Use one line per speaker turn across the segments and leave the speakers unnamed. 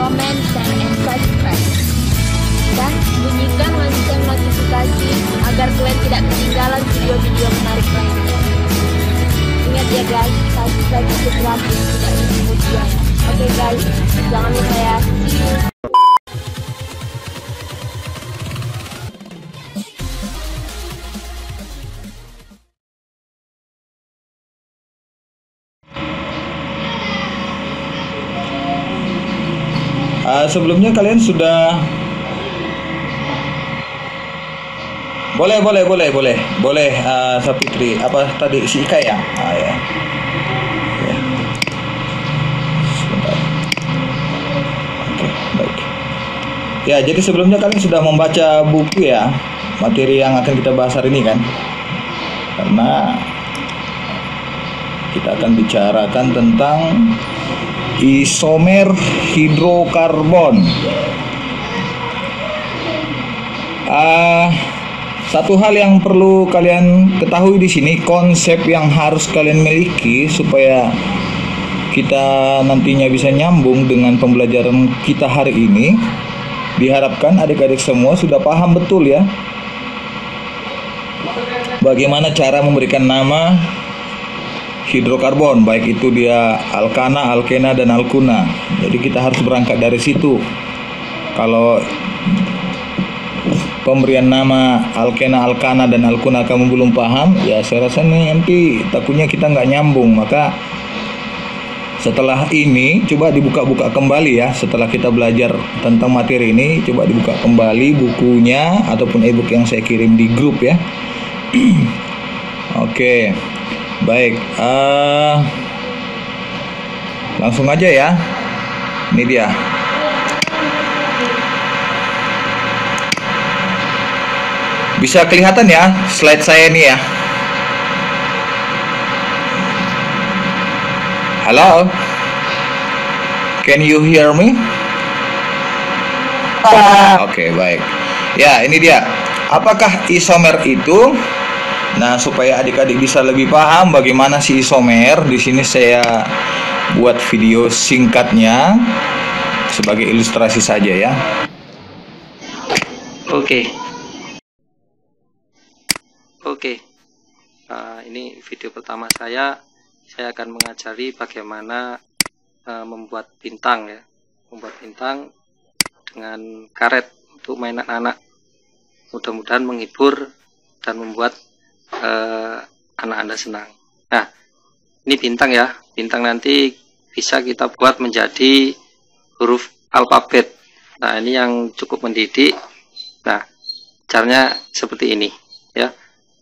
comment, share, and subscribe. Dan bunyikan lonceng notifikasi agar kalian tidak ketinggalan video-video menarik lainnya. Ingat ya guys, subscribe itu gratis, tidak kemudian. Oke guys, jangan lupa ya. See you.
Sebelumnya kalian sudah boleh Sapitri apa tadi si Ika ya? Ya. Oke. Sebentar. Oke, baik. Ya, jadi sebelumnya kalian sudah membaca buku ya, materi yang akan kita bahas hari ini kan? Karena kita akan bicarakan tentang isomer hidrokarbon. Satu hal yang perlu kalian ketahui di sini, konsep yang harus kalian miliki supaya kita nantinya bisa nyambung dengan pembelajaran kita hari ini. Diharapkan adik-adik semua sudah paham betul ya, bagaimana cara memberikan nama hidrokarbon, baik itu dia alkana, alkena, dan alkuna. Jadi kita harus berangkat dari situ. Kalau pemberian nama alkena, alkana, dan alkuna kamu belum paham, ya saya rasa nanti takutnya kita nggak nyambung. Maka setelah ini coba dibuka-buka kembali ya. Setelah kita belajar tentang materi ini, coba dibuka kembali bukunya ataupun ebook yang saya kirim di grup ya. Oke. Baik, langsung aja ya. Ini dia. Bisa kelihatan ya slide saya ini ya. Halo, can you hear me? Oke, baik. Ya, ini dia. Apakah isomer itu? Nah, supaya adik-adik bisa lebih paham bagaimana si isomer, di sini saya buat video singkatnya sebagai ilustrasi saja ya. Oke. Ini video pertama saya akan mengajari bagaimana membuat bintang ya, membuat bintang dengan karet untuk mainan anak. Mudah-mudahan menghibur dan membuat anak Anda senang. Nah, ini bintang ya. Bintang nanti bisa kita buat menjadi huruf alfabet. Nah, ini yang cukup mendidik. Nah, caranya seperti ini ya.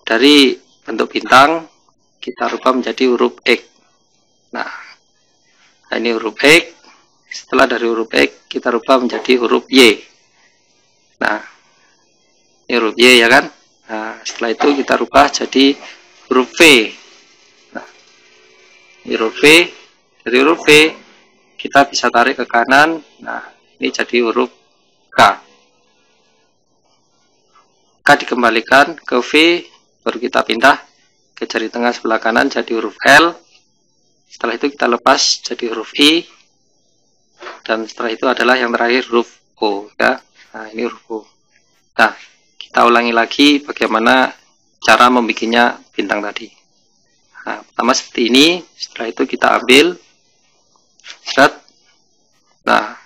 Dari bentuk bintang kita rubah menjadi huruf X. Nah, ini huruf X. Setelah dari huruf X kita rubah menjadi huruf Y. Nah, ini huruf Y ya kan? Nah, setelah itu kita rubah jadi huruf V. Nah, ini huruf V. Dari huruf V kita bisa tarik ke kanan. Nah, ini jadi huruf K. K dikembalikan ke V, baru kita pindah ke jari tengah sebelah kanan jadi huruf L. Setelah itu kita lepas jadi huruf I. Dan setelah itu adalah yang terakhir huruf O ya. Nah, ini huruf O. Nah, kita ulangi lagi bagaimana cara membuatnya bintang tadi. Nah, pertama seperti ini. Setelah itu kita ambil seret. Nah,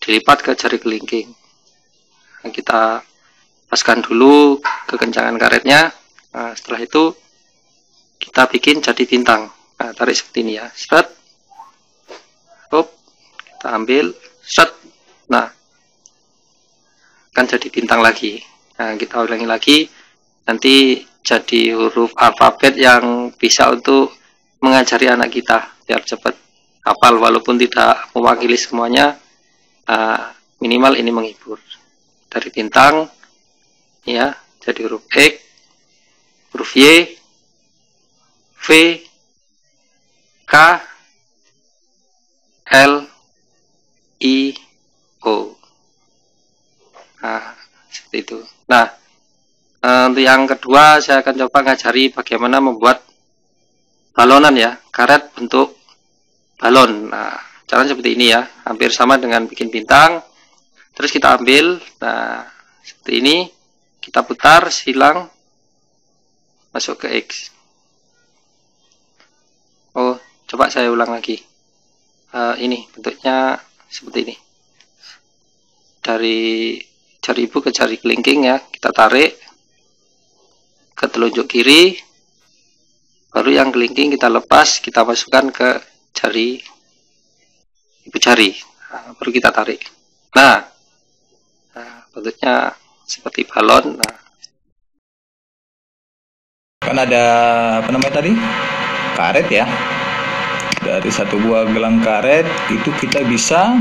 dilipat ke jari kelingking. Nah, kita paskan dulu kekencangan karetnya. Nah, setelah itu kita bikin jadi bintang. Nah, tarik seperti ini ya. Seret. Hop, kita ambil set. Nah, akan jadi bintang lagi. Nah, kita ulangi lagi, nanti jadi huruf alfabet yang bisa untuk mengajari anak kita biar cepat hafal, walaupun tidak mewakili semuanya, minimal ini menghibur. Dari bintang ya, jadi huruf X, huruf Y, V, K, L, I, O. Nah, seperti itu. Nah, untuk yang kedua saya akan coba ngajari bagaimana membuat balonan ya, karet bentuk balon. Nah, Caranya seperti ini ya, hampir sama dengan bikin bintang. Terus kita ambil, nah seperti ini, kita putar, silang, masuk ke X. Oh, coba saya ulang lagi. Ini bentuknya seperti ini. Dari jari ibu ke jari kelingking ya, kita tarik ke telunjuk kiri, baru yang kelingking kita lepas, kita masukkan ke jari ibu jari, baru kita tarik. Nah, bentuknya seperti balon. Nah,
kan ada apa namanya tadi, karet ya. Dari satu buah gelang karet itu kita bisa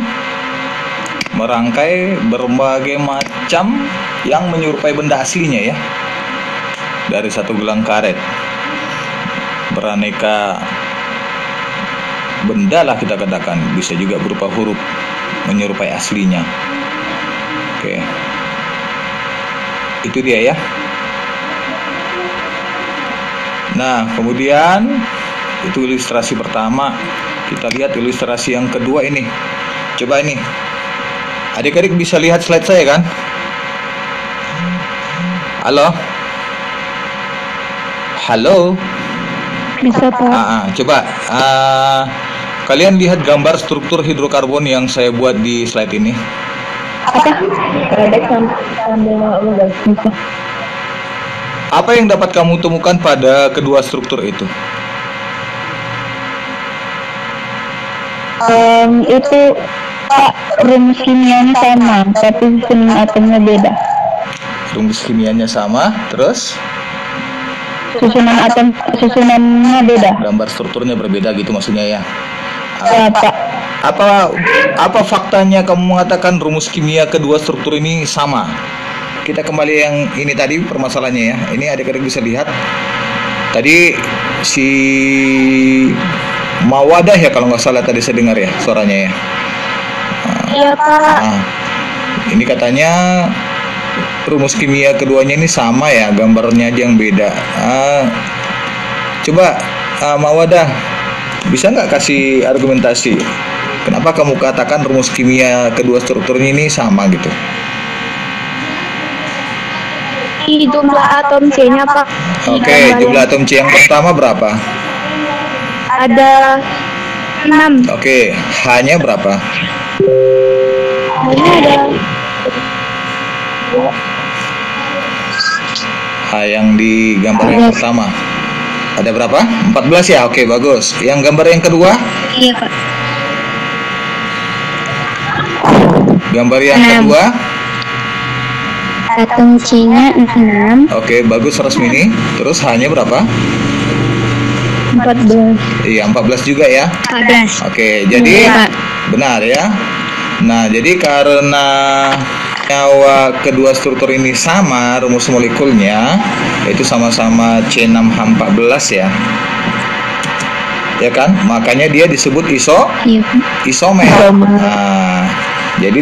merangkai berbagai macam yang menyerupai benda aslinya ya. Dari satu gelang karet beraneka benda lah kita katakan, bisa juga berupa huruf menyerupai aslinya. Oke, itu dia ya. Nah, kemudian itu ilustrasi pertama. Kita lihat ilustrasi yang kedua ini. Coba ini, adik-adik bisa lihat slide saya kan? Halo? Halo?
Bisa, Pak.
Coba kalian lihat gambar struktur hidrokarbon yang saya buat di slide ini. Apa yang dapat kamu temukan pada kedua struktur itu?
Itu rumus kimianya sama, tapi susunan atomnya beda.
Rumus kimianya sama, terus
Susunannya beda.
gambar strukturnya berbeda gitu maksudnya ya.
Ya, Pak.
Apa faktanya kamu mengatakan rumus kimia kedua struktur ini sama? Kita kembali yang ini tadi permasalahannya ya. Ini adik-adik bisa lihat. Tadi si Mawadah ya kalau nggak salah tadi saya dengar ya suaranya ya.
Iya, Pak.
Ini katanya rumus kimia keduanya ini sama ya, gambarnya aja yang beda. Coba Mawadah, bisa nggak kasih argumentasi kenapa kamu katakan rumus kimia kedua strukturnya ini sama gitu?
Jumlah atom C-nya, Pak.
Oke, jumlah atom C yang pertama berapa?
Ada 6.
Oke, H-nya berapa?
Ini ada
H yang di gambar yang pertama ada berapa? 14 ya. Oke, bagus. Yang gambar yang kedua?
Iya, Pak.
Gambar yang kedua?
Atom C-nya 6.
Oke, bagus Rasmini. Terus H-nya berapa?
14.
Iya, 14 juga ya.
14.
Oke, jadi
Iya, Pak.
benar ya. Nah, jadi karena nyawa kedua struktur ini sama, rumus molekulnya itu sama-sama C6H14 ya. Ya kan? Makanya dia disebut
Iya, Pak.
isomer. Nah, jadi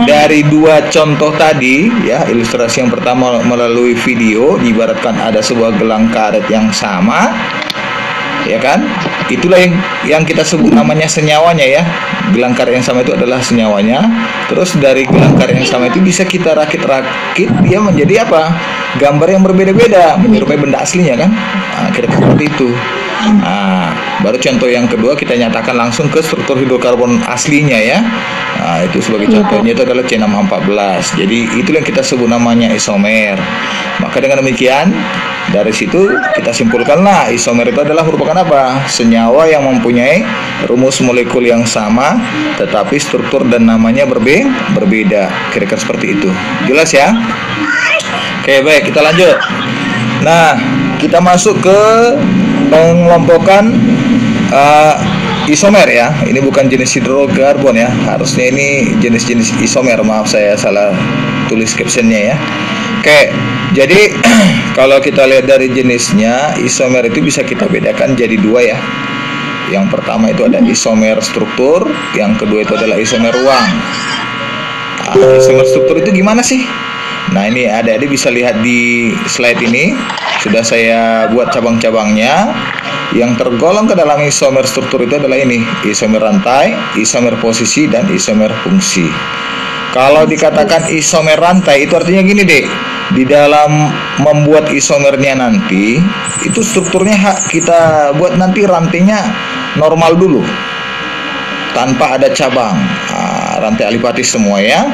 dari dua contoh tadi ya, ilustrasi yang pertama melalui video, diibaratkan ada sebuah gelang karet yang sama, ya kan? Itulah yang kita sebut namanya senyawanya ya. Gelang karet yang sama itu adalah senyawanya. Terus dari gelang karet yang sama itu bisa kita rakit-rakit, dia menjadi apa? Gambar yang berbeda-beda, menyerupai benda aslinya kan? Nah, kira-kira seperti itu. Nah, baru contoh yang kedua kita nyatakan langsung ke struktur hidrokarbon aslinya ya. Nah, itu sebagai contohnya itu adalah C6H14. Jadi itulah yang kita sebut namanya isomer. Maka dengan demikian dari situ kita simpulkanlah isomer itu adalah merupakan apa? Senyawa yang mempunyai rumus molekul yang sama tetapi struktur dan namanya berbeda. Kira-kira seperti itu. Jelas ya? Oke, baik, kita lanjut. Nah, kita masuk ke pengelompokan isomer ya. Ini bukan jenis hidrokarbon ya. Harusnya ini jenis-jenis isomer. Maaf saya salah tulis captionnya ya. Oke, jadi kalau kita lihat dari jenisnya, isomer itu bisa kita bedakan jadi dua ya. Yang pertama itu ada isomer struktur, yang kedua itu adalah isomer ruang. Nah, isomer struktur itu gimana sih? Nah, ini adik-adik bisa lihat di slide ini. Sudah saya buat cabang-cabangnya. Yang tergolong ke dalam isomer struktur itu adalah ini, isomer rantai, isomer posisi, dan isomer fungsi. Kalau dikatakan isomer rantai itu artinya gini deh, di dalam membuat isomernya nanti itu strukturnya kita buat nanti rantainya normal dulu tanpa ada cabang, rantai alipatis semua ya.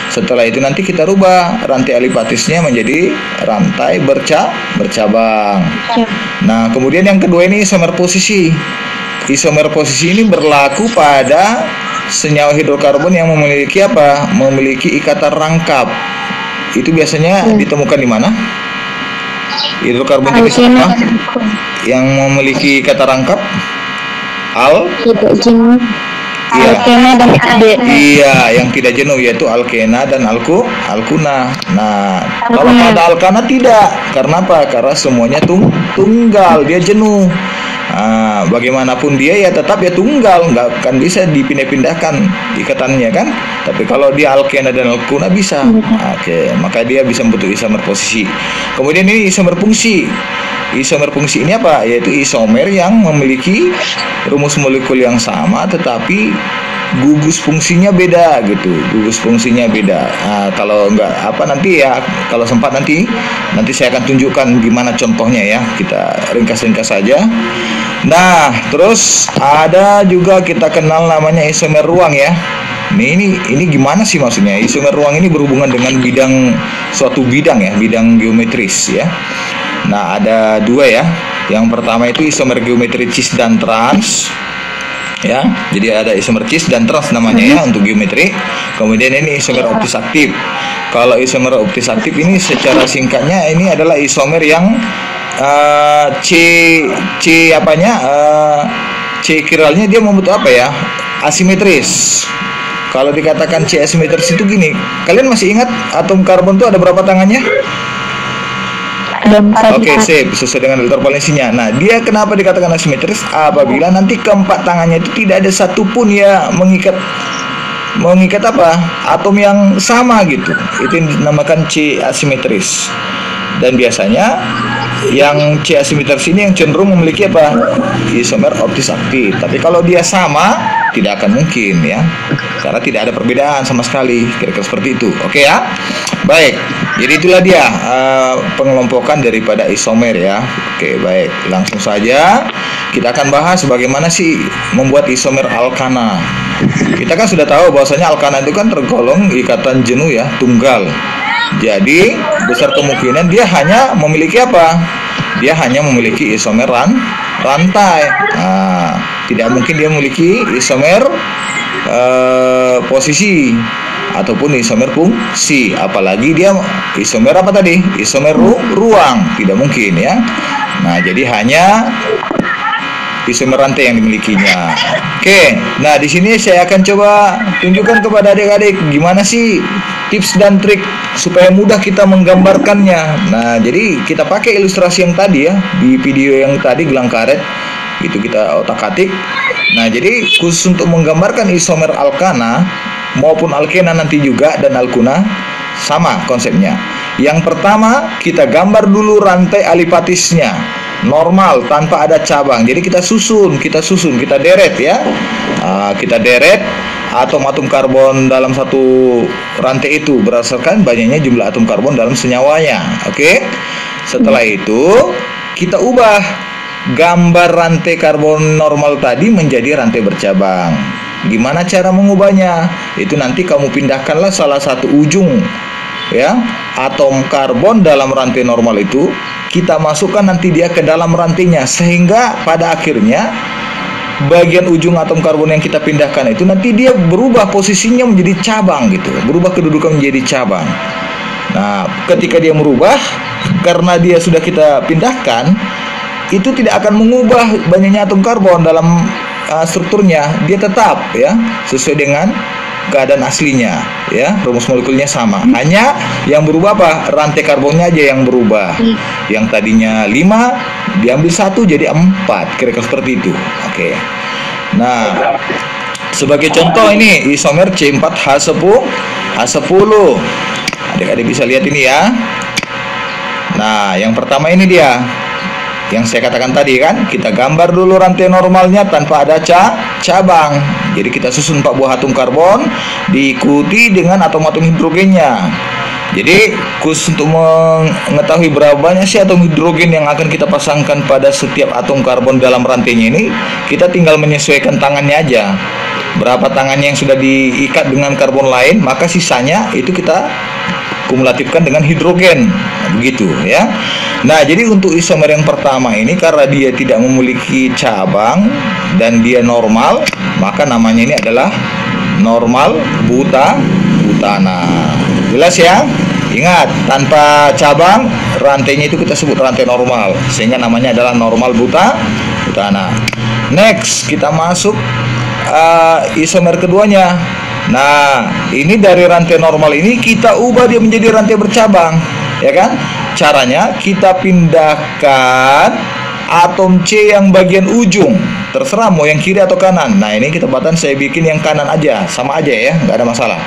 Setelah itu nanti kita rubah rantai alipatisnya menjadi rantai bercabang. Nah, kemudian yang kedua ini isomer posisi. Isomer posisi ini berlaku pada senyawa hidrokarbon yang memiliki apa? Memiliki ikatan rangkap. Itu biasanya ditemukan di mana? Hidrokarbon jenis apa? Yang memiliki ikatan rangkap? Alkena dan iya, yang tidak jenuh yaitu alkena dan alkuna. Nah, kalau pada alkana tidak. Karena apa? Karena semuanya tunggal, dia jenuh. Nah, bagaimanapun dia ya tetap ya tunggal, nggak akan bisa dipindah-pindahkan ikatannya kan. Tapi kalau dia alkena dan alkuna bisa. Oke, maka dia bisa membentuk isomer posisi. Kemudian ini isomer fungsi. Isomer fungsi ini apa? Yaitu isomer yang memiliki rumus molekul yang sama tetapi gugus fungsinya beda gitu. Gugus fungsinya beda. Nah, kalau enggak apa nanti ya, kalau sempat nanti saya akan tunjukkan gimana contohnya ya. Kita ringkas-ringkas saja. Nah, terus ada juga kita kenal namanya isomer ruang ya. Ini gimana sih maksudnya? Isomer ruang ini berhubungan dengan suatu bidang ya, bidang geometris ya. Nah, ada dua ya. Yang pertama itu isomer geometri cis dan trans. Ya, jadi ada isomer cis dan trans namanya ya untuk geometri. Kemudian ini isomer optis aktif. Kalau isomer optis aktif ini secara singkatnya ini adalah isomer yang C kiralnya dia membentuk apa ya? Asimetris. Kalau dikatakan C asimetris itu gini. Kalian masih ingat atom karbon itu ada berapa tangannya? Oke, sip, sesuai dengan delta valensinya. Nah, dia kenapa dikatakan asimetris? Apabila nanti keempat tangannya itu tidak ada satupun ya mengikat apa? Atom yang sama gitu. Itu yang dinamakan C asimetris. Dan biasanya yang C asimetris ini yang cenderung memiliki apa? Isomer optis aktif. Tapi kalau dia sama, tidak akan mungkin ya. Karena tidak ada perbedaan sama sekali. Kira-kira seperti itu. Oke ya. Baik. Jadi itulah dia pengelompokan daripada isomer ya. Oke, baik. Langsung saja kita akan bahas bagaimana sih membuat isomer alkana. Kita kan sudah tahu bahwasanya alkana itu kan tergolong ikatan jenuh ya, tunggal. Jadi besar kemungkinan dia hanya memiliki apa? Dia hanya memiliki isomer rantai. Nah, tidak mungkin dia memiliki isomer posisi ataupun isomer fungsi, apalagi dia isomer apa tadi? Isomer ruang, tidak mungkin ya. Nah, jadi hanya isomer rantai yang dimilikinya. Oke, nah di sini saya akan coba tunjukkan kepada adik-adik gimana sih tips dan trik supaya mudah kita menggambarkannya. Nah, jadi kita pakai ilustrasi yang tadi ya, di video yang tadi gelang karet itu kita otak-atik. Nah, jadi khusus untuk menggambarkan isomer alkana maupun alkena nanti juga dan alkuna sama konsepnya. Yang pertama kita gambar dulu rantai alipatisnya normal tanpa ada cabang. Jadi kita susun, kita deret ya. Kita deret atom-atom karbon dalam satu rantai itu berdasarkan banyaknya jumlah atom karbon dalam senyawanya. Oke. Setelah itu kita ubah gambar rantai karbon normal tadi menjadi rantai bercabang. Gimana cara mengubahnya? Itu nanti kamu pindahkanlah salah satu ujung ya atom karbon dalam rantai normal itu, kita masukkan nanti dia ke dalam rantainya, sehingga pada akhirnya bagian ujung atom karbon yang kita pindahkan itu nanti dia berubah posisinya menjadi cabang gitu, berubah kedudukan menjadi cabang. Nah, ketika dia merubah, karena dia sudah kita pindahkan, itu tidak akan mengubah banyaknya atom karbon dalam strukturnya, dia tetap ya sesuai dengan keadaan aslinya ya, rumus molekulnya sama. Hanya yang berubah apa? Rantai karbonnya aja yang berubah. Yang tadinya 5 diambil 1 jadi 4, kira-kira seperti itu. Oke. Nah, sebagai contoh ini isomer C4H10. Adik-adik bisa lihat ini ya. Nah, yang pertama ini dia. yang saya katakan tadi kan, kita gambar dulu rantai normalnya tanpa ada cabang. Jadi kita susun 4 buah atom karbon diikuti dengan atom-atom hidrogennya. Jadi khusus untuk mengetahui berapa banyak sih atom hidrogen yang akan kita pasangkan pada setiap atom karbon dalam rantainya ini, kita tinggal menyesuaikan tangannya aja. Berapa tangannya yang sudah diikat dengan karbon lain, maka sisanya itu kita kumulatifkan dengan hidrogen. Nah, begitu ya. Nah, jadi untuk isomer yang pertama ini karena dia tidak memiliki cabang dan dia normal, maka namanya ini adalah normal butana. Jelas ya? Ingat, tanpa cabang rantainya itu kita sebut rantai normal, sehingga namanya adalah normal butana. Next, kita masuk isomer keduanya. Nah, ini dari rantai normal ini kita ubah dia menjadi rantai bercabang, ya kan? Caranya kita pindahkan atom C yang bagian ujung, terserah mau yang kiri atau kanan. Nah, ini kebetulan saya bikin yang kanan aja, sama aja ya, nggak ada masalah.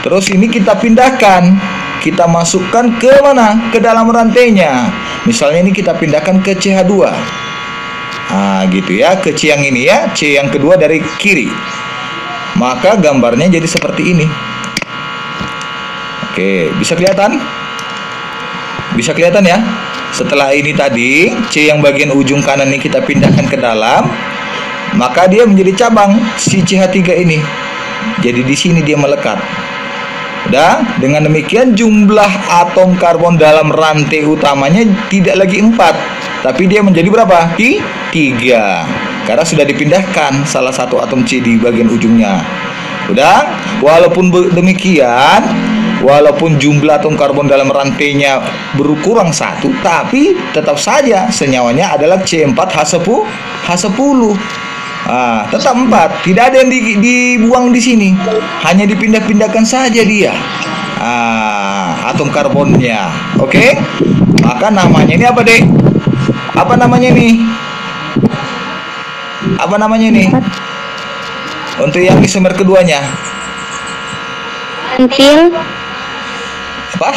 Terus ini kita pindahkan, kita masukkan ke mana? Ke dalam rantainya. Misalnya ini kita pindahkan ke CH2. Nah, gitu ya, ke C yang ini ya, C yang kedua dari kiri. Maka gambarnya jadi seperti ini. Oke, bisa kelihatan? Bisa kelihatan ya? Setelah ini tadi, C yang bagian ujung kanan ini kita pindahkan ke dalam, maka dia menjadi cabang si CH3 ini. Jadi di sini dia melekat. Dan dengan demikian jumlah atom karbon dalam rantai utamanya tidak lagi 4, tapi dia menjadi berapa? 3. Karena sudah dipindahkan salah satu atom C di bagian ujungnya. Udah? Walaupun demikian, walaupun jumlah atom karbon dalam rantainya berkurang 1, tapi tetap saja senyawanya adalah C4H10. Tetap 4, tidak ada yang dibuang di sini, hanya dipindah-pindahkan saja dia atom karbonnya. Oke, maka namanya ini apa, Dek? Apa namanya nih? Apa namanya nih? Untuk yang isomer keduanya?
Pentil.
Apa?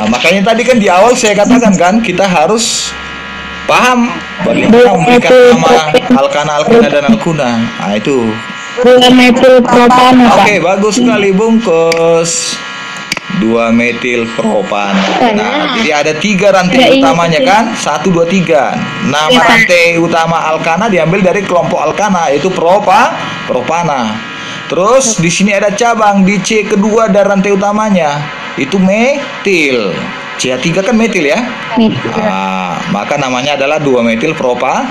Makanya tadi kan di awal saya katakan kan, kita harus paham bagaimana memberikan nama alkana dan alkuna. Nah, itu.
Metil propana.
Oke, bagus sekali bungkus. 2-metil propana. Nah, jadi ada 3 rantai utamanya kan? 1, 2, 3. Nama rantai utama alkana diambil dari kelompok alkana, yaitu propana. Terus di sini ada cabang di C kedua dari rantai utamanya, itu metil. CH3 kan metil ya? Maka namanya adalah 2-metil propana.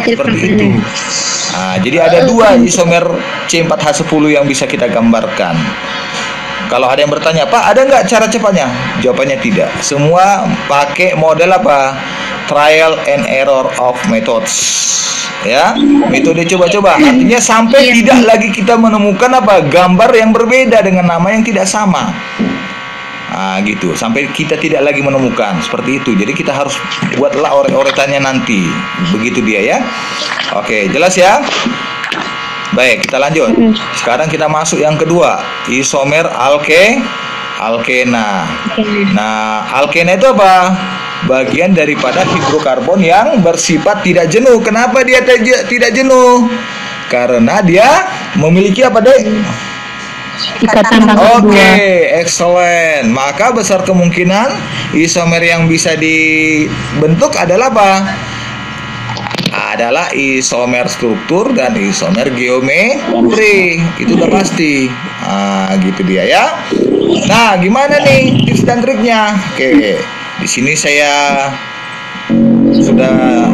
Seperti itu. Nah, jadi ada 2 isomer C4H10 yang bisa kita gambarkan. Kalau ada yang bertanya, Pak, ada nggak cara cepatnya? Jawabannya tidak. Semua pakai model apa? Trial and error of methods. Ya, metode coba-coba. Artinya sampai tidak lagi kita menemukan apa? Gambar yang berbeda dengan nama yang tidak sama. Nah, gitu. Sampai kita tidak lagi menemukan seperti itu. Jadi kita harus buatlah oret-oretannya nanti. Begitu dia ya. Oke, jelas ya? Baik, kita lanjut. Sekarang kita masuk yang kedua, isomer alkena. Nah, alkena itu apa? Bagian daripada hidrokarbon yang bersifat tidak jenuh. Kenapa dia tidak jenuh? Karena dia memiliki apa, Dek? Oke, excellent. Maka besar kemungkinan isomer yang bisa dibentuk adalah apa? Adalah isomer struktur dan isomer geometri. Itu udah pasti. Gitu dia ya. Nah, gimana nih tips dan triknya? Oke, di sini saya sudah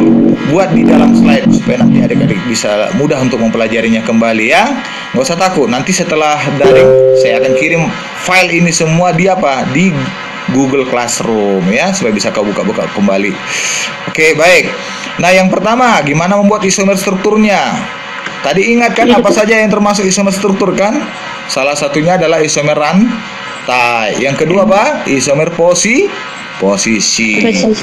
buat di dalam slide supaya nanti adik-adik bisa mudah untuk mempelajarinya kembali ya. Nggak usah takut. Nanti setelah daring saya akan kirim file ini semua di apa? Di Google Classroom ya, supaya bisa kau buka-buka kembali. Oke, baik. Nah, yang pertama, gimana membuat isomer strukturnya? Tadi ingat kan apa saja yang termasuk isomer struktur kan? Salah satunya adalah isomer rantai. Yang kedua apa? Isomer posisi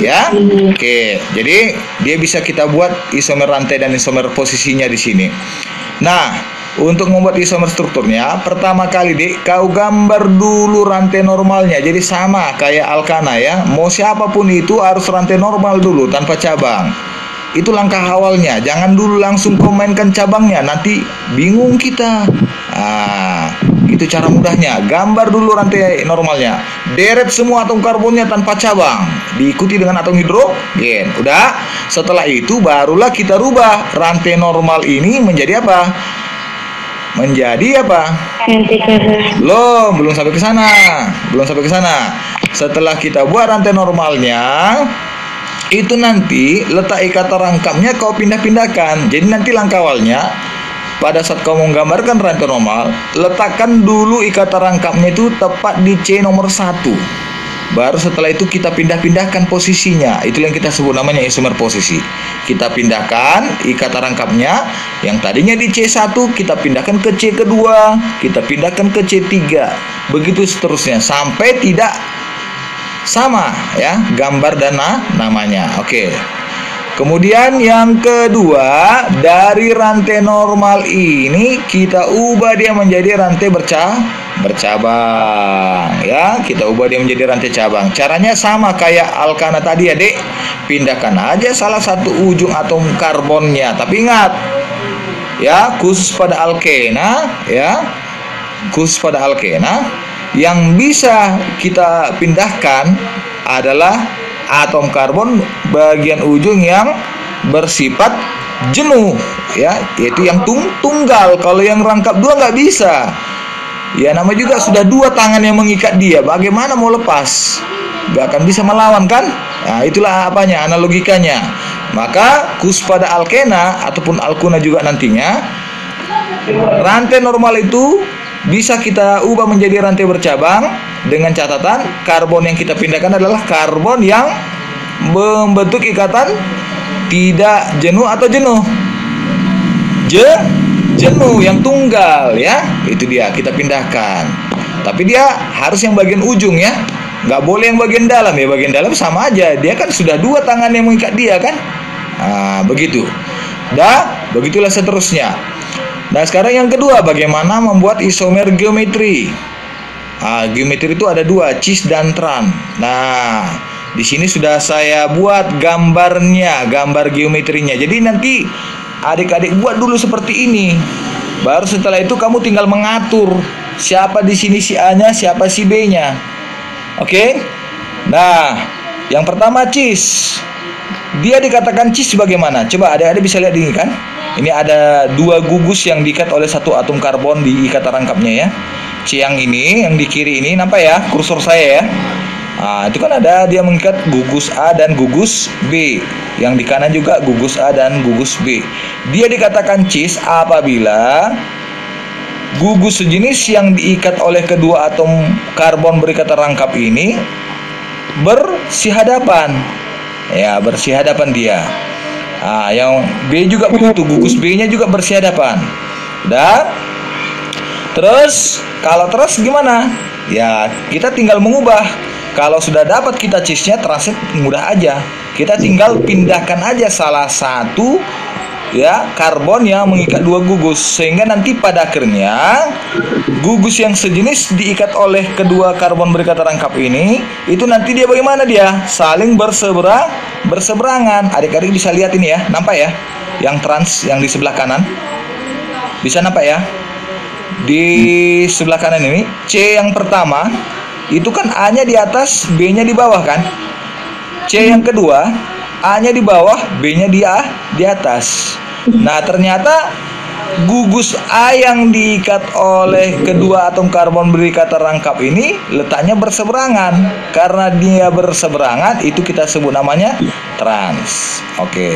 ya. Oke, jadi dia bisa kita buat isomer rantai dan isomer posisinya di sini. Nah, untuk membuat isomer strukturnya, pertama kali Dek, kau gambar dulu rantai normalnya. Jadi sama kayak alkana ya. Mau siapapun itu harus rantai normal dulu tanpa cabang. Itu langkah awalnya. Jangan dulu langsung kau mainkan cabangnya, nanti bingung kita. Itu cara mudahnya. Gambar dulu rantai normalnya. Deret semua atom karbonnya tanpa cabang. Diikuti dengan atom hidrogen. Udah. Setelah itu barulah kita rubah rantai normal ini menjadi apa? Menjadi apa? Loh, belum sampai ke sana. Setelah kita buat rantai normalnya, itu nanti letak ikatan rangkapnya kau pindah-pindahkan. Jadi nanti langkah awalnya, pada saat kau menggambarkan rantai normal, letakkan dulu ikatan rangkapnya itu tepat di C nomor 1. Baru setelah itu kita pindah-pindahkan posisinya. Itulah yang kita sebut namanya isomer posisi. Kita pindahkan ikatan rangkapnya yang tadinya di C1, kita pindahkan ke C kedua, kita pindahkan ke C3. Begitu seterusnya sampai tidak sama ya gambar dan namanya. Oke. Kemudian yang kedua, dari rantai normal ini kita ubah dia menjadi rantai bercabang ya. Kita ubah dia menjadi rantai cabang. Caranya sama kayak alkana tadi ya Dek. Pindahkan aja salah satu ujung atom karbonnya. Tapi ingat ya, khusus pada alkena ya. Khusus pada alkena yang bisa kita pindahkan adalah atom karbon bagian ujung yang bersifat jenuh ya, yaitu yang tunggal. Kalau yang rangkap dua nggak bisa ya, nama juga sudah dua tangan yang mengikat dia, bagaimana mau lepas? Nggak akan bisa melawan kan? Nah, itulah apanya, analogikanya. Maka khusus pada alkena ataupun alkuna juga nantinya, rantai normal itu bisa kita ubah menjadi rantai bercabang dengan catatan karbon yang kita pindahkan adalah karbon yang membentuk ikatan tidak jenuh atau jenuh. Jenuh yang tunggal ya. Itu dia kita pindahkan. Tapi dia harus yang bagian ujung ya. Nggak boleh yang bagian dalam ya. Bagian dalam sama aja. Dia kan sudah dua tangan yang mengikat dia kan. Begitu. Begitulah seterusnya. Nah, sekarang yang kedua, bagaimana membuat isomer geometri. Geometri itu ada dua, cis dan tran. Nah, di sini sudah saya buat gambarnya, gambar geometrinya. Jadi nanti adik-adik buat dulu seperti ini. Baru setelah itu kamu tinggal mengatur siapa di sini si A-nya, siapa si B-nya. Oke? Nah, yang pertama cis. Dia dikatakan cis bagaimana? Coba adik-adik bisa lihat ini kan? Ini ada dua gugus yang diikat oleh satu atom karbon di ikatan rangkapnya ya. C yang ini, yang di kiri ini, nampak ya kursor saya ya. Itu kan ada dia mengikat gugus A dan gugus B. Yang di kanan juga gugus A dan gugus B. Dia dikatakan cis apabila gugus sejenis yang diikat oleh kedua atom karbon berikatan rangkap ini bersihadapan. Ya, bersihadapan dia. Yang B juga begitu, gugus B-nya juga bersihadapan. Dan terus kalau terus gimana? Ya, kita tinggal mengubah. Kalau sudah dapat kita cisnya, transit mudah aja. Kita tinggal pindahkan aja salah satu ya karbon yang mengikat dua gugus, sehingga nanti pada akhirnya gugus yang sejenis diikat oleh kedua karbon berikatan rangkap ini, itu nanti dia bagaimana, dia saling berseberangan. Adik-adik bisa lihat ini ya, nampak ya, yang trans yang di sebelah kanan, bisa nampak ya, di sebelah kanan ini C yang pertama itu kan A-nya di atas, B-nya di bawah kan. C yang kedua A-nya di bawah, B-nya di atas. Nah, ternyata gugus A yang diikat oleh kedua atom karbon berikatan rangkap ini letaknya berseberangan. Karena dia berseberangan, itu kita sebut namanya trans. Oke.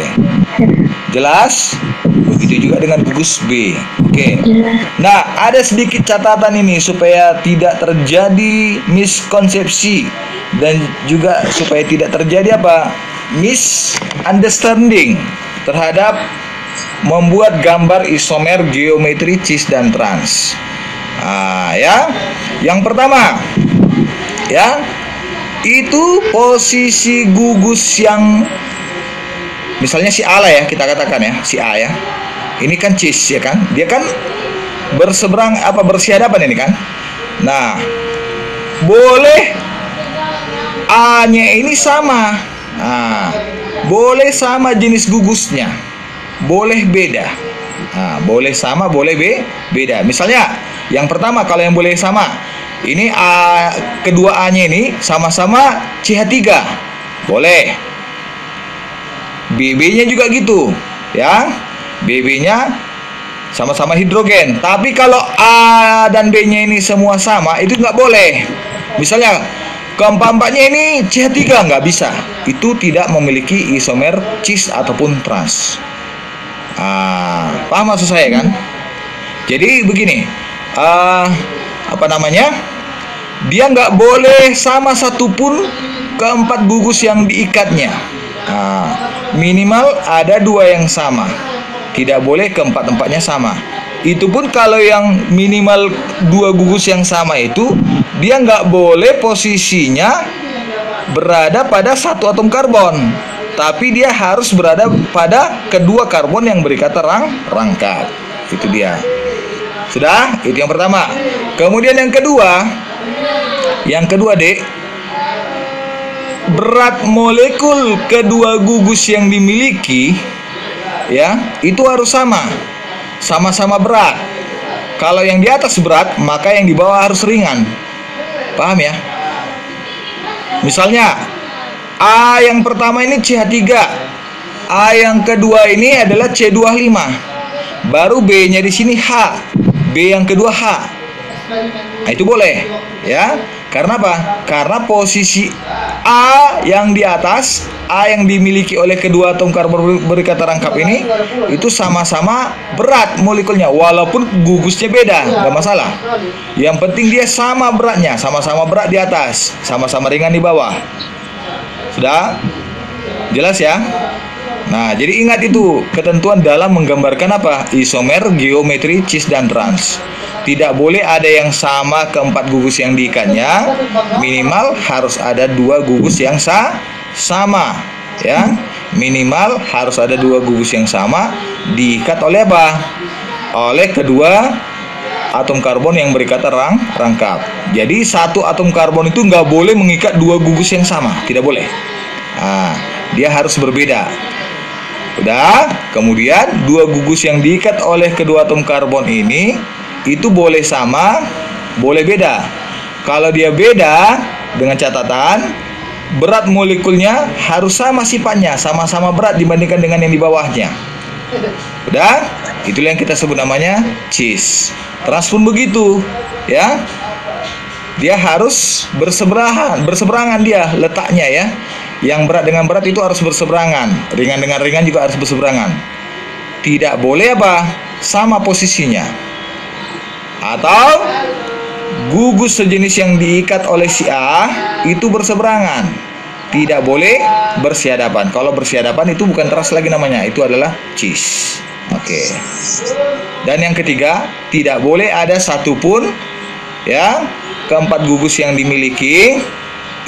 Jelas? Begitu juga dengan gugus B. Oke. Nah, ada sedikit catatan ini supaya tidak terjadi miskonsepsi dan juga supaya tidak terjadi apa? Misunderstanding terhadap membuat gambar isomer geometri cis dan trans. Ya, yang pertama, ya, itu posisi gugus yang misalnya si A lah ya, kita katakan ya, si A ya. Ini kan cis ya kan, dia kan bersihadapan ini kan. Nah, boleh A-nya ini sama. Nah, boleh sama jenis gugusnya, boleh beda. Nah, boleh sama, boleh beda. Misalnya, yang pertama kalau yang boleh sama, ini kedua A-nya ini sama-sama CH3, boleh. BB-nya juga gitu, ya. BB-nya sama-sama hidrogen. Tapi kalau A dan B-nya ini semua sama, itu nggak boleh. Misalnya keempat-empatnya ini CH3, nggak bisa. Itu tidak memiliki isomer cis ataupun trans. Paham maksud saya kan? Jadi begini, dia nggak boleh sama satupun keempat gugus yang diikatnya. Minimal ada 2 yang sama. Tidak boleh keempat-empatnya sama. Itu pun kalau yang minimal 2 gugus yang sama itu, dia nggak boleh posisinya berada pada satu atom karbon, tapi dia harus berada pada kedua karbon yang berikatan rangkap. Itu dia. Sudah? Itu yang pertama. Kemudian yang kedua, Dek, berat molekul kedua gugus yang dimiliki, ya, itu harus sama-sama berat. Kalau yang di atas berat, maka yang di bawah harus ringan. Paham ya? Misalnya A yang pertama ini CH3, A yang kedua ini adalah C25, baru B-nya di sini H, B yang kedua H. Nah, itu boleh, ya. Karena apa? Karena posisi A yang di atas, A yang dimiliki oleh kedua atom karbon berikatan rangkap ini, itu sama-sama berat molekulnya, walaupun gugusnya beda, nggak masalah. Yang penting dia sama beratnya, sama-sama berat di atas, sama-sama ringan di bawah. Sudah? Jelas ya? Nah, jadi ingat itu ketentuan dalam menggambarkan apa? Isomer, geometri, cis dan trans. Tidak boleh ada yang sama keempat gugus yang diikatnya. Minimal harus ada 2 gugus yang sama, ya. Minimal harus ada 2 gugus yang sama diikat oleh apa? Oleh kedua atom karbon yang berikatan rangkap. Jadi satu atom karbon itu nggak boleh mengikat 2 gugus yang sama, tidak boleh. Nah, dia harus berbeda. Udah, kemudian 2 gugus yang diikat oleh kedua atom karbon ini itu boleh sama, boleh beda. Kalau dia beda, dengan catatan berat molekulnya harus sama sifatnya, sama-sama berat dibandingkan dengan yang di bawahnya. Udah, itulah yang kita sebut namanya cis. Trans pun begitu, ya. Dia harus berseberangan dia letaknya, ya. Yang berat dengan berat itu harus berseberangan, ringan dengan ringan juga harus berseberangan. Tidak boleh apa? Sama posisinya. Atau gugus sejenis yang diikat oleh si A itu berseberangan. Tidak boleh bersihadapan. Kalau bersihadapan itu bukan trans lagi namanya, itu adalah cis. Oke. Dan yang ketiga, tidak boleh ada satupun, ya, keempat gugus yang dimiliki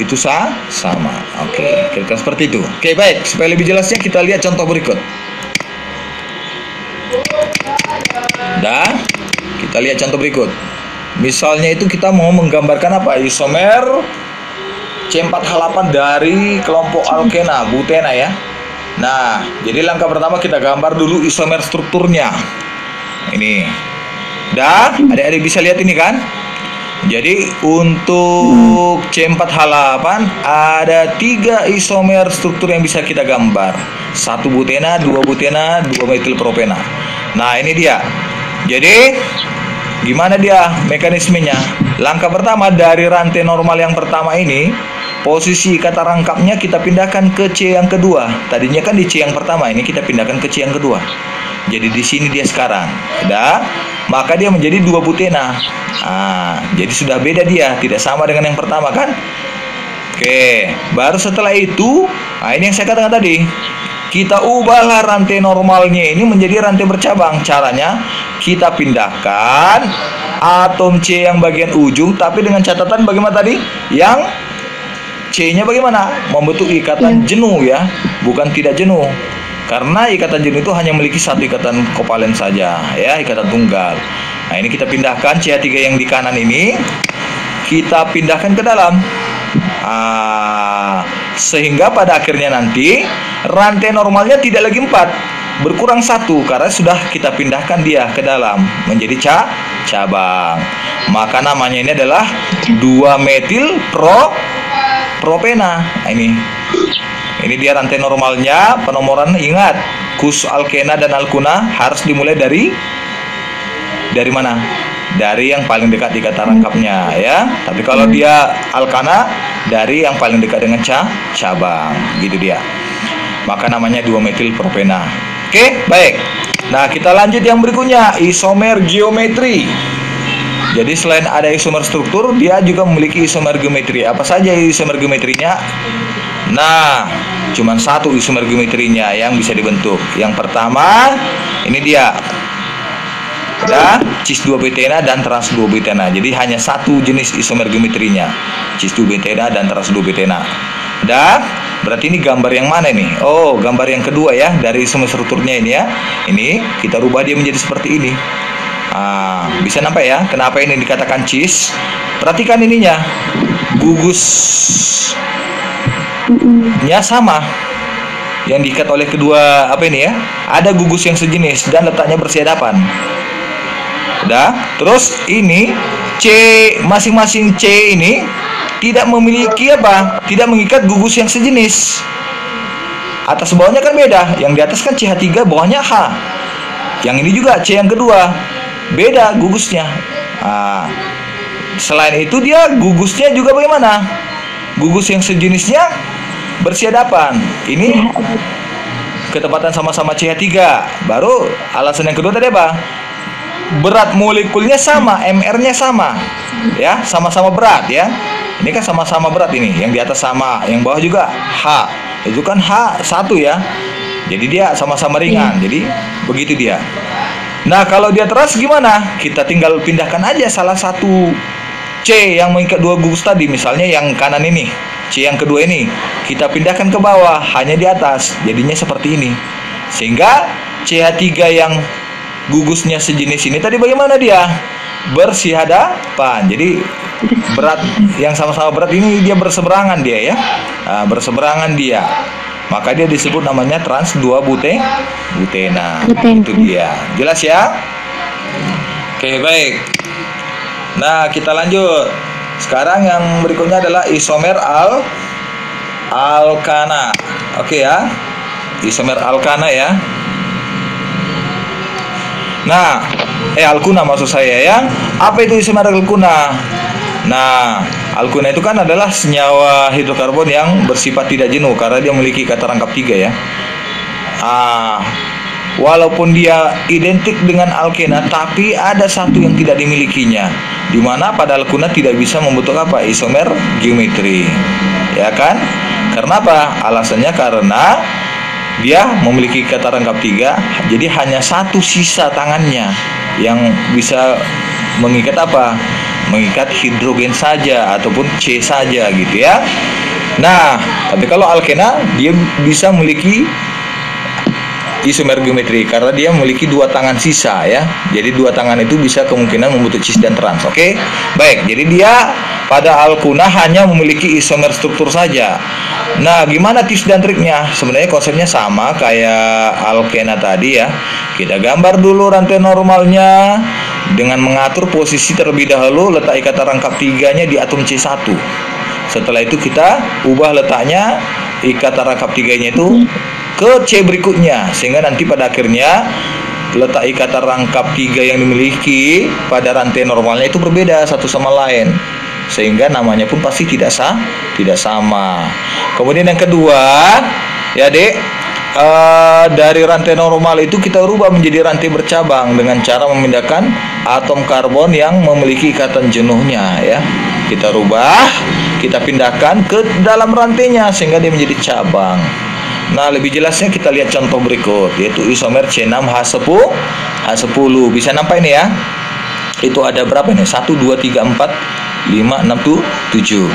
itu sama. Oke, kira-kira seperti itu. Oke, baik. Supaya lebih jelasnya kita lihat contoh berikut. Kita lihat contoh berikut. Misalnya itu kita mau menggambarkan apa? Isomer C4H8 dari kelompok alkena, butena, ya. Nah, jadi langkah pertama kita gambar dulu isomer strukturnya. Ini. Adik-adik bisa lihat ini kan? Jadi untuk C4H8 ada 3 isomer struktur yang bisa kita gambar. 1 butena, 2 butena, 2 metilpropena. Nah, ini dia. Jadi gimana dia mekanismenya? Langkah pertama, dari rantai normal yang pertama ini, posisi kata rangkapnya kita pindahkan ke C yang kedua. Tadinya kan di C yang pertama, ini kita pindahkan ke C yang kedua. Jadi di sini dia sekarang. Sudah, maka dia menjadi 2 butena. Jadi sudah beda dia, tidak sama dengan yang pertama kan? Oke, baru setelah itu, ini yang saya katakan tadi. Kita ubahlah rantai normalnya ini menjadi rantai bercabang. Caranya kita pindahkan atom C yang bagian ujung, tapi dengan catatan bagaimana tadi? Yang C-nya bagaimana? Membentuk ikatan jenuh, ya, bukan tidak jenuh. Karena ikatan jenuh itu hanya memiliki satu ikatan kovalen saja, ya, ikatan tunggal. Nah, ini kita pindahkan CH3 yang di kanan ini, kita pindahkan ke dalam. Sehingga pada akhirnya nanti rantai normalnya tidak lagi 4, berkurang 1 karena sudah kita pindahkan dia ke dalam menjadi cabang. Maka namanya ini adalah 2-metil propena. Nah, ini dia rantai normalnya. Penomoran, ingat, kus alkena dan alkuna harus dimulai dari mana? Dari yang paling dekat ikatan rangkapnya, ya. Tapi kalau dia alkana, dari yang paling dekat dengan cabang, gitu dia. Maka namanya 2-metil propena. Oke, baik. Nah, kita lanjut yang berikutnya, isomer geometri. Jadi selain ada isomer struktur, dia juga memiliki isomer geometri. Apa saja isomer geometrinya? Nah, cuma satu isomer geometrinya yang bisa dibentuk. Yang pertama, ini dia. Ada cis 2-betena dan trans 2-betena. Jadi hanya satu jenis isomer geometrinya, cis 2-betena dan trans 2-betena. Dan berarti ini gambar yang mana nih? Oh, gambar yang kedua ya, dari isomer strukturnya ini ya. Ini kita rubah dia menjadi seperti ini. Bisa nampak ya kenapa ini dikatakan cis? Perhatikan ininya, gugusnya sama, yang diikat oleh kedua ada gugus yang sejenis dan letaknya bersihadapan. Udah, terus ini C, masing-masing C ini tidak memiliki tidak mengikat gugus yang sejenis. Atas bawahnya kan beda, yang di atas kan CH3, bawahnya H. Yang ini juga C yang kedua, beda gugusnya. Selain itu dia gugusnya juga bagaimana? Gugus yang sejenisnya bersihadapan. Ini ketepatan sama-sama CH3. Baru alasan yang kedua tadi apa? Berat molekulnya sama, MR-nya sama, ya, sama-sama berat ya. Ini kan sama-sama berat ini, yang di atas sama, yang bawah juga H. Itu kan H1 ya. Jadi dia sama-sama ringan. Jadi begitu dia. Nah, kalau dia teras gimana? Kita tinggal pindahkan aja salah satu C yang mengikat dua gugus tadi, misalnya yang kanan ini, C yang kedua ini, kita pindahkan ke bawah, hanya di atas. Jadinya seperti ini. Sehingga CH3 yang gugusnya sejenis ini tadi bagaimana dia? Bersihadapan. Jadi berat yang sama-sama berat ini dia berseberangan dia ya. Berseberangan dia. Maka dia disebut namanya trans 2-butena. Itu dia. Jelas ya? Oke, baik. Nah, kita lanjut. Sekarang yang berikutnya adalah isomer alkana. Oke ya. Isomer alkana ya. Nah, alkuna maksud saya ya. Apa itu isomer alkuna? Nah, alkuna itu kan adalah senyawa hidrokarbon yang bersifat tidak jenuh karena dia memiliki ikatan rangkap 3 ya. Walaupun dia identik dengan alkena, tapi ada satu yang tidak dimilikinya, di mana pada alkuna tidak bisa membentuk isomer geometri. Ya kan? Karena apa? Alasannya karena dia memiliki ikatan rangkap 3, jadi hanya satu sisa tangannya yang bisa mengikat mengikat hidrogen saja ataupun C saja gitu ya. Nah, tapi kalau alkena dia bisa memiliki isomer geometri karena dia memiliki 2 tangan sisa ya. Jadi 2 tangan itu bisa kemungkinan membentuk cis dan trans. Oke. Baik, jadi dia pada alkuna hanya memiliki isomer struktur saja. Nah, gimana tips dan triknya? Sebenarnya konsepnya sama kayak alkena tadi ya. Kita gambar dulu rantai normalnya dengan mengatur posisi terlebih dahulu letak ikatan rangkap 3-nya di atom C1. Setelah itu kita ubah letaknya ikatan rangkap 3-nya itu ke C berikutnya, sehingga nanti pada akhirnya letak ikatan rangkap 3 yang dimiliki pada rantai normalnya itu berbeda satu sama lain, sehingga namanya pun pasti tidak sama. Kemudian yang kedua ya dek, dari rantai normal itu kita rubah menjadi rantai bercabang dengan cara memindahkan atom karbon yang memiliki ikatan jenuhnya ya. Kita rubah, kita pindahkan ke dalam rantainya sehingga dia menjadi cabang. Nah, lebih jelasnya kita lihat contoh berikut, yaitu isomer C6H10. Bisa nampak ini ya. Itu ada berapa ini? 1, 2, 3, 4, 5, 6, 7.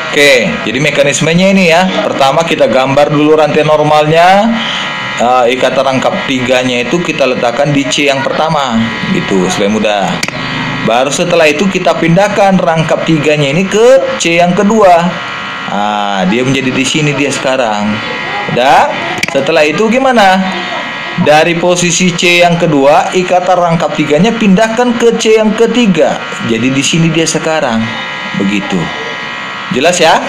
Oke, jadi mekanismenya ini ya. Pertama kita gambar dulu rantai normalnya. ikatan rangkap tiganya itu kita letakkan di C yang pertama, gitu, supaya mudah. Baru setelah itu kita pindahkan rangkap tiganya ini ke C yang kedua. Dia menjadi di sini dia sekarang. Udah. Setelah itu gimana? Dari posisi C yang kedua, ikatan rangkap tiganya pindahkan ke C yang ketiga. Jadi di sini dia sekarang. Begitu. Jelas ya?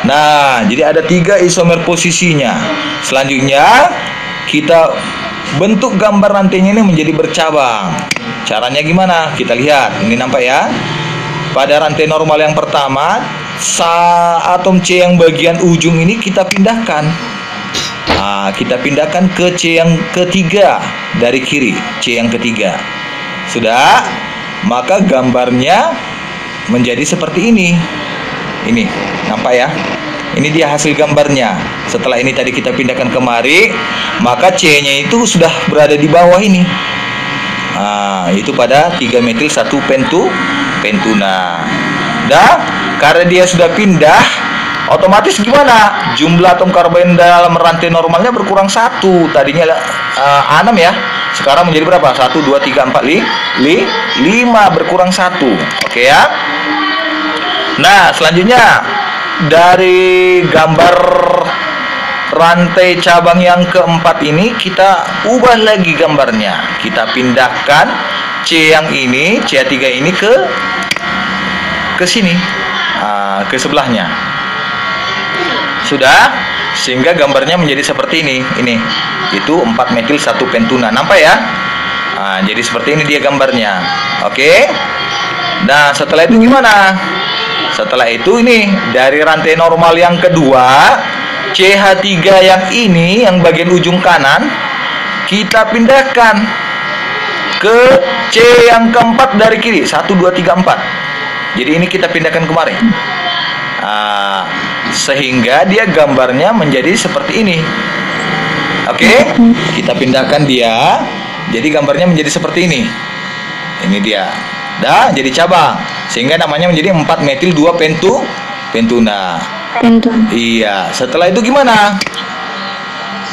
Nah, jadi ada 3 isomer posisinya. Selanjutnya, kita bentuk gambar rantainya ini menjadi bercabang. Caranya gimana? Kita lihat. Ini nampak ya? Pada rantai normal yang pertama, atom C yang bagian ujung ini kita pindahkan. Kita pindahkan ke C yang ketiga dari kiri, C yang ketiga. Sudah, maka gambarnya menjadi seperti ini. Ini, nampak ya? Ini dia hasil gambarnya. Setelah ini tadi kita pindahkan kemari, maka C-nya itu sudah berada di bawah ini. Itu pada 3-metil 1 pentuna. Dah, karena dia sudah pindah, otomatis gimana? Jumlah atom karbon dalam rantai normalnya berkurang 1. Tadinya 6 ya. Sekarang menjadi berapa? 1, 2, 3, 4, 5. Berkurang 1. Oke ya. Nah, selanjutnya dari gambar rantai cabang yang keempat ini kita ubah lagi gambarnya. Kita pindahkan C yang ini, C3 ini ke sini. Ke sebelahnya. Sudah, sehingga gambarnya menjadi seperti ini. Ini, itu 4-metil 1 pentuna. Nampak ya? Jadi seperti ini dia gambarnya. Oke. Nah, setelah itu gimana? Setelah itu ini, dari rantai normal yang kedua, CH3 yang ini, yang bagian ujung kanan, kita pindahkan ke C yang keempat dari kiri. 1, 2, 3, 4. Jadi ini kita pindahkan kemari. Sehingga dia gambarnya menjadi seperti ini. Oke, kita pindahkan dia. Jadi gambarnya menjadi seperti ini. Ini dia. Dah, jadi cabang. Sehingga namanya menjadi 4-metil 2 pentuna. Iya. Setelah itu gimana?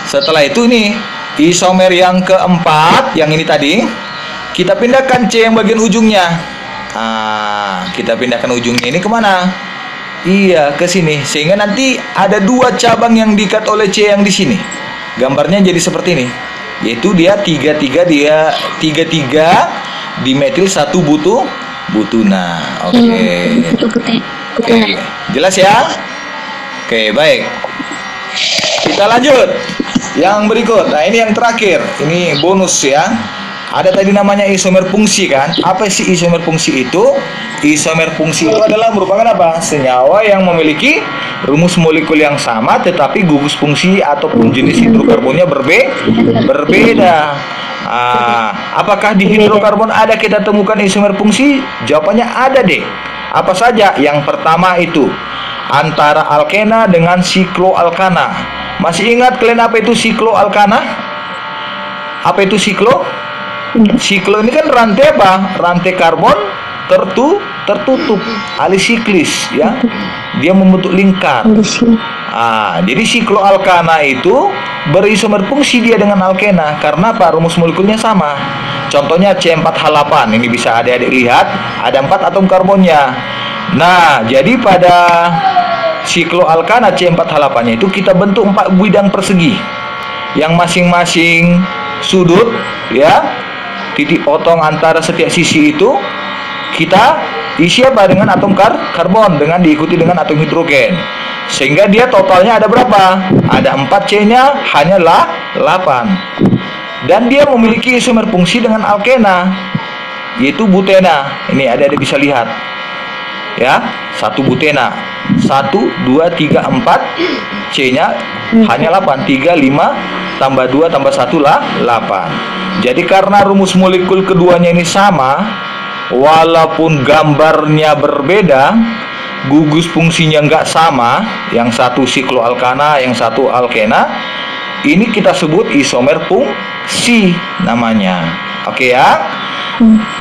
Setelah itu ini isomer yang keempat, yang ini tadi, kita pindahkan C yang bagian ujungnya. Kita pindahkan ujungnya ini kemana? Iya, ke sini. Sehingga nanti ada 2 cabang yang diikat oleh C yang di sini. Gambarnya jadi seperti ini. Yaitu dia 3-3 di metil 1 butuna. Oke. Jelas ya? Oke, baik. Kita lanjut. Yang berikut. Nah, ini yang terakhir. Ini bonus ya. Ada tadi namanya isomer fungsi kan? Apa sih isomer fungsi itu? Isomer fungsi itu adalah merupakan apa? Senyawa yang memiliki rumus molekul yang sama tetapi gugus fungsi ataupun jenis hidrokarbonnya berbeda. Apakah di hidrokarbon ada kita temukan isomer fungsi? Jawabannya ada deh. Apa saja? Yang pertama itu antara alkena dengan sikloalkana. Masih ingat kalian apa itu sikloalkana? Apa itu siklo? Siklo ini kan rantai apa? Rantai karbon tertutup, alisiklis ya. Dia membentuk lingkar. Jadi sikloalkana itu berisomer fungsi dia dengan alkena karena apa? Rumus molekulnya sama. Contohnya C4H8. Ini bisa adik-adik lihat, ada 4 atom karbonnya. Nah, jadi pada sikloalkana C4H8-nya itu kita bentuk 4 bidang persegi yang masing-masing sudut ya, titik potong antara setiap sisi itu kita isi apa? Dengan atom karbon dengan diikuti dengan atom hidrogen. Sehingga dia totalnya ada berapa? Ada 4, C-nya hanyalah 8. Dan dia memiliki isomer fungsi dengan alkena, yaitu butena. Ini ada bisa lihat. Ya, 1 butena. 1, 2, 3, 4. C-nya hanya 8. 3, 5 tambah 2 tambah 1 lah 8. Jadi karena rumus molekul keduanya ini sama, walaupun gambarnya berbeda, gugus fungsinya nggak sama, yang satu sikloalkana, yang satu alkena, ini kita sebut isomer fungsi namanya. Oke ya.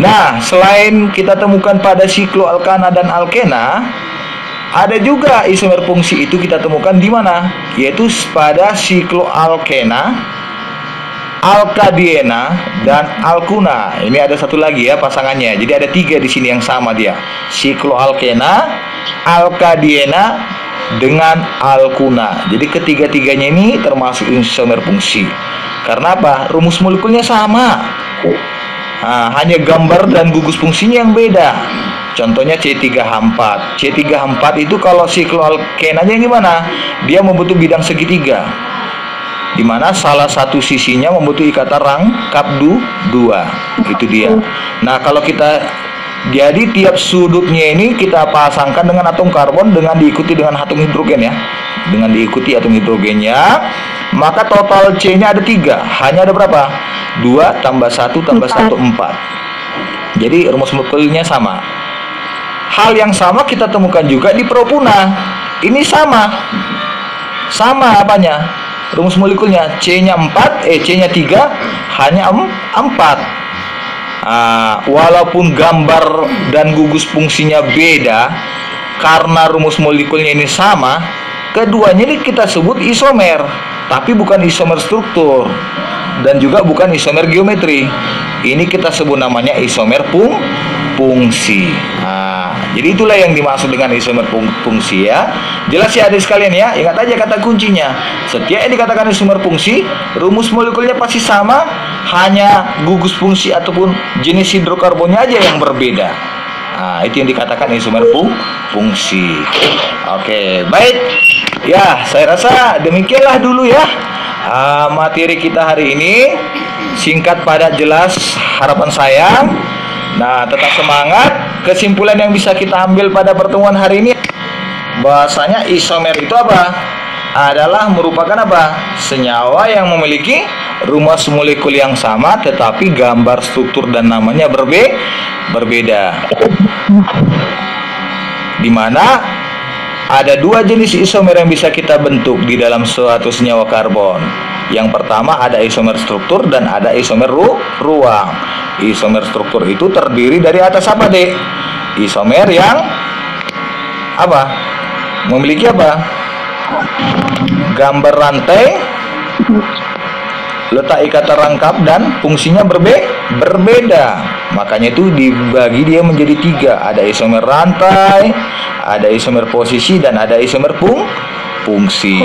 Nah, selain kita temukan pada sikloalkana dan alkena, ada juga isomer fungsi itu kita temukan di mana? Yaitu pada sikloalkena alkadiena, dan alkuna. Ini ada satu lagi ya pasangannya. Jadi ada 3 di sini yang sama dia. Sikloalkena, alkadiena, dengan alkuna. Jadi ketiga-tiganya ini termasuk isomer fungsi. Karena apa? Rumus molekulnya sama. Nah, hanya gambar dan gugus fungsinya yang beda. Contohnya C3H4. C3H4 itu kalau sikloalkenanya gimana? Dia membentuk bidang segitiga, di mana salah satu sisinya membentuk ikatan rangkap 2. Itu dia. Nah, kalau kita jadi tiap sudutnya ini kita pasangkan dengan atom karbon dengan diikuti dengan atom hidrogen ya. Dengan diikuti atom hidrogennya, maka total C-nya ada 3. Hanya ada berapa? 2 tambah 1 tambah 1 4. Jadi rumus molekulnya sama. Hal yang sama kita temukan juga di propuna. Ini sama. Sama apanya? Rumus molekulnya. C-nya 4, C-nya 3, hanya 4. Walaupun gambar dan gugus fungsinya beda, karena rumus molekulnya ini sama, keduanya ini kita sebut isomer, tapi bukan isomer struktur dan juga bukan isomer geometri. Ini kita sebut namanya isomer fungsi. Jadi itulah yang dimaksud dengan isomer fungsi ya. Jelas ya adik sekalian ya. Ingat aja kata kuncinya. Setiap yang dikatakan isomer fungsi, rumus molekulnya pasti sama, hanya gugus fungsi ataupun jenis hidrokarbonnya aja yang berbeda. Itu yang dikatakan isomer fungsi. Oke, baik. Ya, saya rasa demikianlah dulu ya materi kita hari ini. Singkat, padat, jelas harapan saya. Nah, tetap semangat. Kesimpulan yang bisa kita ambil pada pertemuan hari ini, bahwasanya isomer itu apa? Adalah merupakan apa? Senyawa yang memiliki rumus molekul yang sama, tetapi gambar, struktur, dan namanya berbeda. Dimana ada 2 jenis isomer yang bisa kita bentuk di dalam suatu senyawa karbon. Yang pertama ada isomer struktur dan ada isomer ruang. Isomer struktur itu terdiri dari atas apa, Dek? Isomer yang apa? Memiliki apa? Gambar rantai, letak ikatan rangkap, dan fungsinya berbeda. Makanya itu dibagi dia menjadi 3. Ada isomer rantai, ada isomer posisi, dan ada isomer fungsi.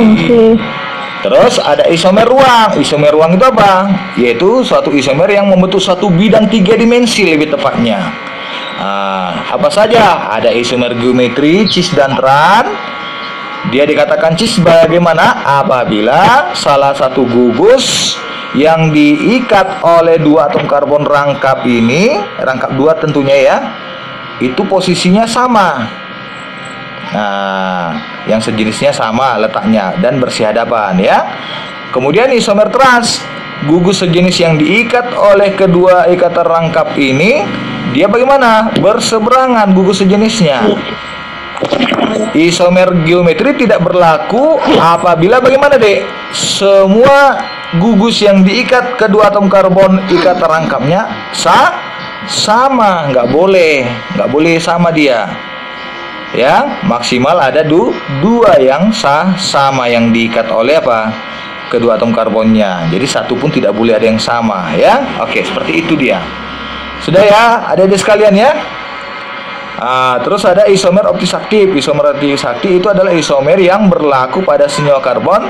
Terus ada isomer ruang. Isomer ruang itu apa? Yaitu suatu isomer yang membentuk satu bidang 3 dimensi lebih tepatnya. Apa saja? Ada isomer geometri, cis dan tran. Dia dikatakan cis bagaimana? Apabila salah satu gugus yang diikat oleh 2 atom karbon rangkap ini, rangkap 2 tentunya ya, itu posisinya sama. Nah, yang sejenisnya sama letaknya dan bersihadapan ya. Kemudian isomer trans, gugus sejenis yang diikat oleh kedua ikatan rangkap ini, dia bagaimana? Berseberangan gugus sejenisnya. Isomer geometri tidak berlaku apabila bagaimana, Dek? Semua gugus yang diikat kedua atom karbon ikatan rangkapnya sama, nggak boleh sama dia. Ya, maksimal ada 2 yang sama yang diikat oleh apa? Kedua atom karbonnya. Jadi satu pun tidak boleh ada yang sama ya. Oke, seperti itu dia. Sudah ya, adik-adik sekalian ya. Terus ada isomer optis aktif. Isomer optis aktif itu adalah isomer yang berlaku pada senyawa karbon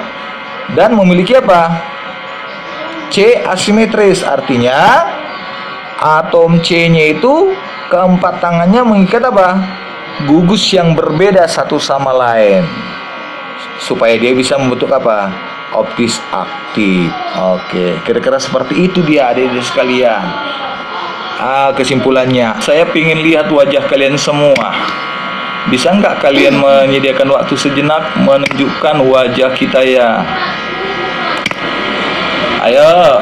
dan memiliki apa? C asimetris, artinya atom C-nya itu keempat tangannya mengikat apa? Gugus yang berbeda satu sama lain, supaya dia bisa membentuk apa? Optis aktif. Oke, kira-kira seperti itu dia adik-adik sekalian. Kesimpulannya, saya ingin lihat wajah kalian semua. Bisa nggak kalian menyediakan waktu sejenak menunjukkan wajah kita ya? Ayo,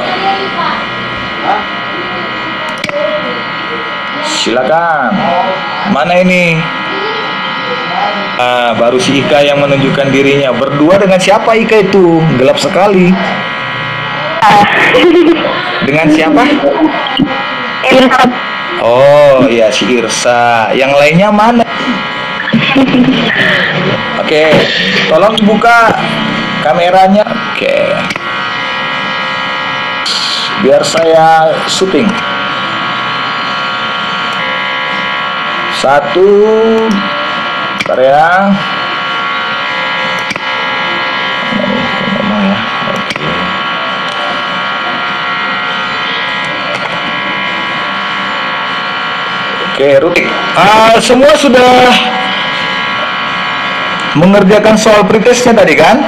silakan. Mana ini? Baru si Ika yang menunjukkan dirinya. Berdua dengan siapa Ika itu? Gelap sekali. Dengan siapa?
Irsa.
Oh iya, si Irsa. Yang lainnya mana? Oke, tolong buka kameranya. Oke. biar saya syuting. 1, bentar ya. Ngomong ya. Oke, Rutik. Semua sudah mengerjakan soal pretestnya tadi kan?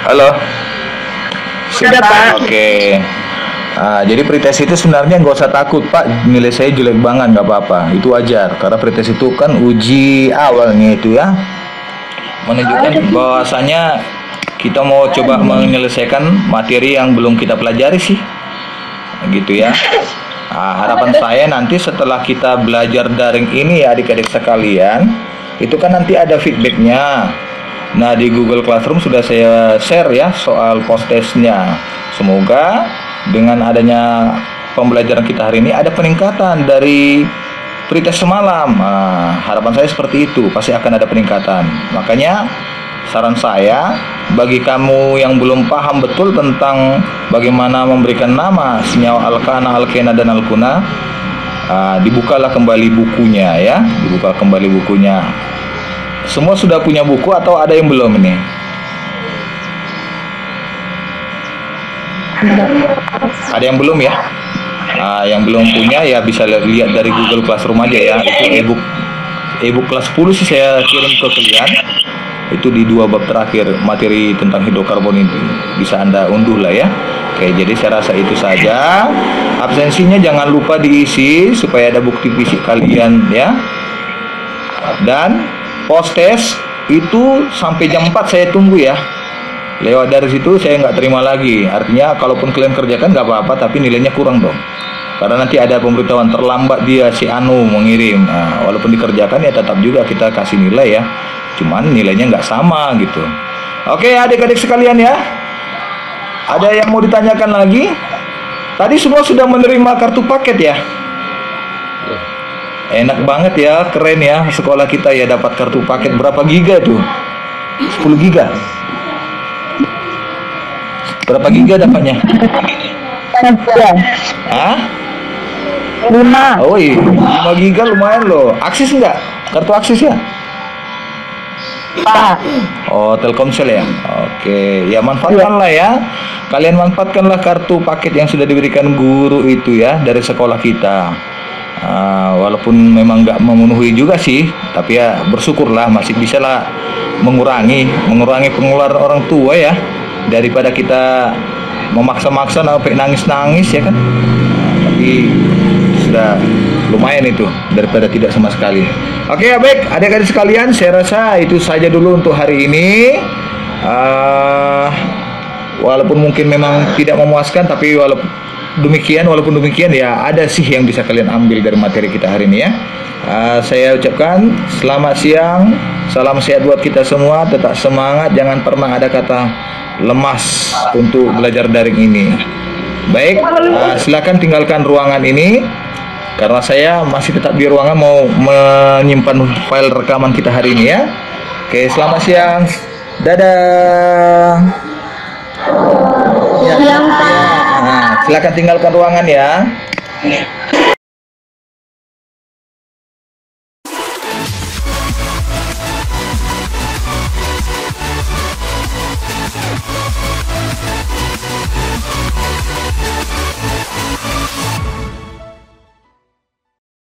Halo.
Sudah, Pak.
Oke. Jadi pretest itu sebenarnya nggak usah takut, Pak. Nilai saya jelek banget, nggak apa-apa. Itu wajar. Karena pretest itu kan uji awalnya itu ya, menunjukkan bahwasanya kita mau coba menyelesaikan materi yang belum kita pelajari sih, gitu ya. Harapan saya nanti setelah kita belajar daring ini ya adik-adik sekalian, itu kan nanti ada feedbacknya. Nah, di Google Classroom sudah saya share ya soal post-testnya. Semoga dengan adanya pembelajaran kita hari ini ada peningkatan dari pretest semalam. Harapan saya seperti itu, pasti akan ada peningkatan. Makanya saran saya bagi kamu yang belum paham betul tentang bagaimana memberikan nama senyawa alkana, alkena, dan alkuna, dibukalah kembali bukunya ya, dibuka kembali bukunya. Semua sudah punya buku atau ada yang belum ini? Ada yang belum ya? Yang belum punya ya bisa lihat dari Google Classroom aja ya. Itu ebook kelas 10 sih saya kirim ke kalian. Itu di 2 bab terakhir materi tentang hidrokarbon ini bisa Anda unduh lah ya. Oke, jadi saya rasa itu saja. Absensinya jangan lupa diisi supaya ada bukti fisik kalian ya. Dan post test itu sampai jam 4 saya tunggu ya. Lewat dari situ saya nggak terima lagi. Artinya kalaupun kalian kerjakan nggak apa-apa, tapi nilainya kurang dong. Karena nanti ada pemberitahuan terlambat dia si Anu mengirim. Walaupun dikerjakan ya tetap juga kita kasih nilai ya. Cuman nilainya nggak sama gitu. Oke adik-adik sekalian ya. Ada yang mau ditanyakan lagi? Tadi semua sudah menerima kartu paket ya? Enak banget ya, keren ya sekolah kita ya dapat kartu paket. Berapa giga tuh? 10 giga. Berapa giga dapatnya?
5.
Oh iya, 5 giga lumayan loh. Aksis enggak? Kartu aksis ya?
Pak.
Oh, Telkomsel ya? Oke, ya manfaatkanlah ya. Kalian manfaatkanlah kartu paket yang sudah diberikan guru itu ya dari sekolah kita. Walaupun memang nggak memenuhi juga sih, tapi ya bersyukurlah masih bisa lah mengurangi pengeluaran orang tua ya, daripada kita memaksa-maksa sampai nangis-nangis ya kan. Tapi sudah lumayan itu daripada tidak sama sekali. Oke ya baik adik-adik sekalian, saya rasa itu saja dulu untuk hari ini. Walaupun mungkin memang tidak memuaskan, tapi walaupun demikian ya ada sih yang bisa kalian ambil dari materi kita hari ini ya. Saya ucapkan selamat siang, salam sehat buat kita semua, tetap semangat, jangan pernah ada kata lemas untuk belajar daring ini. Baik, silakan tinggalkan ruangan ini karena saya masih tetap di ruangan mau menyimpan file rekaman kita hari ini ya. Oke, selamat siang, dadah. Ya. Silakan tinggalkan ruangan ya.